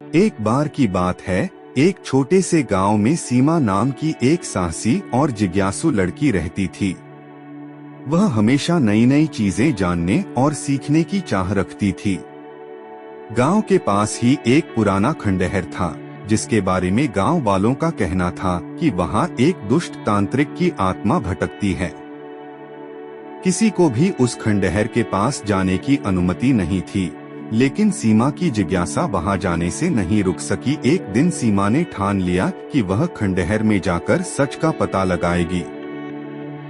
एक बार की बात है, एक छोटे से गांव में सीमा नाम की एक साहसी और जिज्ञासु लड़की रहती थी। वह हमेशा नई नई चीजें जानने और सीखने की चाह रखती थी। गांव के पास ही एक पुराना खंडहर था, जिसके बारे में गांव वालों का कहना था कि वहां एक दुष्ट तांत्रिक की आत्मा भटकती है। किसी को भी उस खंडहर के पास जाने की अनुमति नहीं थी, लेकिन सीमा की जिज्ञासा वहां जाने से नहीं रुक सकी। एक दिन सीमा ने ठान लिया कि वह खंडहर में जाकर सच का पता लगाएगी।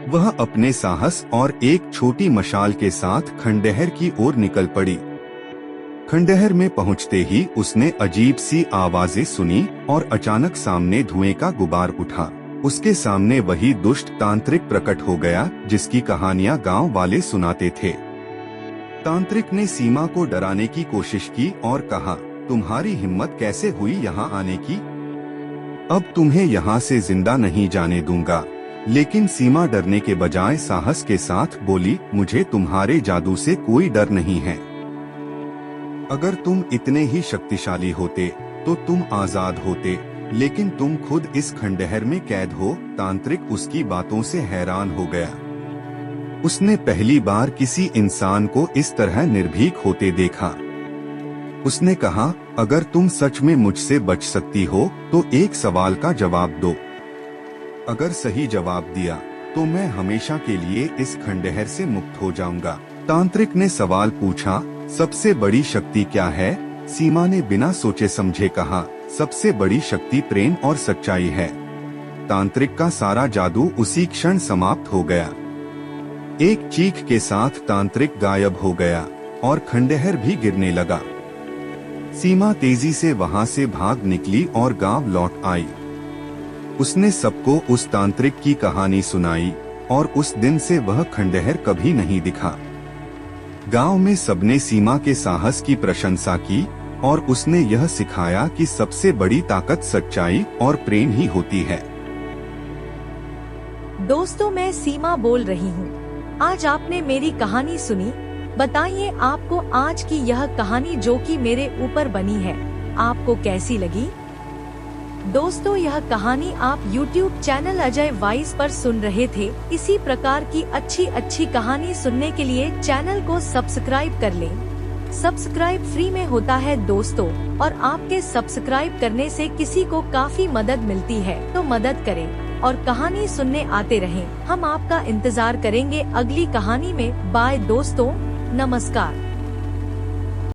वह अपने साहस और एक छोटी मशाल के साथ खंडहर की ओर निकल पड़ी। खंडहर में पहुंचते ही उसने अजीब सी आवाजें सुनी और अचानक सामने धुएं का गुबार उठा। उसके सामने वही दुष्ट तांत्रिक प्रकट हो गया, जिसकी कहानियां गांव वाले सुनाते थे। तांत्रिक ने सीमा को डराने की कोशिश की और कहा, तुम्हारी हिम्मत कैसे हुई यहाँ आने की? अब तुम्हें यहाँ से जिंदा नहीं जाने दूंगा। लेकिन सीमा डरने के बजाय साहस के साथ बोली, मुझे तुम्हारे जादू से कोई डर नहीं है। अगर तुम इतने ही शक्तिशाली होते तो तुम आजाद होते, लेकिन तुम खुद इस खंडहर में कैद हो। तांत्रिक उसकी बातों से हैरान हो गया। उसने पहली बार किसी इंसान को इस तरह निर्भीक होते देखा। उसने कहा, अगर तुम सच में मुझसे बच सकती हो तो एक सवाल का जवाब दो। अगर सही जवाब दिया तो मैं हमेशा के लिए इस खंडहर से मुक्त हो जाऊंगा। तांत्रिक ने सवाल पूछा, सबसे बड़ी शक्ति क्या है? सीमा ने बिना सोचे समझे कहा, सबसे बड़ी शक्ति प्रेम और सच्चाई है। तांत्रिक का सारा जादू उसी क्षण समाप्त हो गया। एक चीख के साथ तांत्रिक गायब हो गया और खंडहर भी गिरने लगा। सीमा तेजी से वहां से भाग निकली और गांव लौट आई। उसने सबको उस तांत्रिक की कहानी सुनाई और उस दिन से वह खंडहर कभी नहीं दिखा। गांव में सबने सीमा के साहस की प्रशंसा की और उसने यह सिखाया कि सबसे बड़ी ताकत सच्चाई और प्रेम ही होती है। दोस्तों, मैं सीमा बोल रही हूँ। आज आपने मेरी कहानी सुनी। बताइए आपको आज की यह कहानी जो कि मेरे ऊपर बनी है, आपको कैसी लगी? दोस्तों, यह कहानी आप YouTube चैनल अजय वाइस पर सुन रहे थे। इसी प्रकार की अच्छी कहानी सुनने के लिए चैनल को सब्सक्राइब कर लें। सब्सक्राइब फ्री में होता है दोस्तों, और आपके सब्सक्राइब करने से किसी को काफी मदद मिलती है, तो मदद करें और कहानी सुनने आते रहें। हम आपका इंतजार करेंगे अगली कहानी में। बाय दोस्तों, नमस्कार।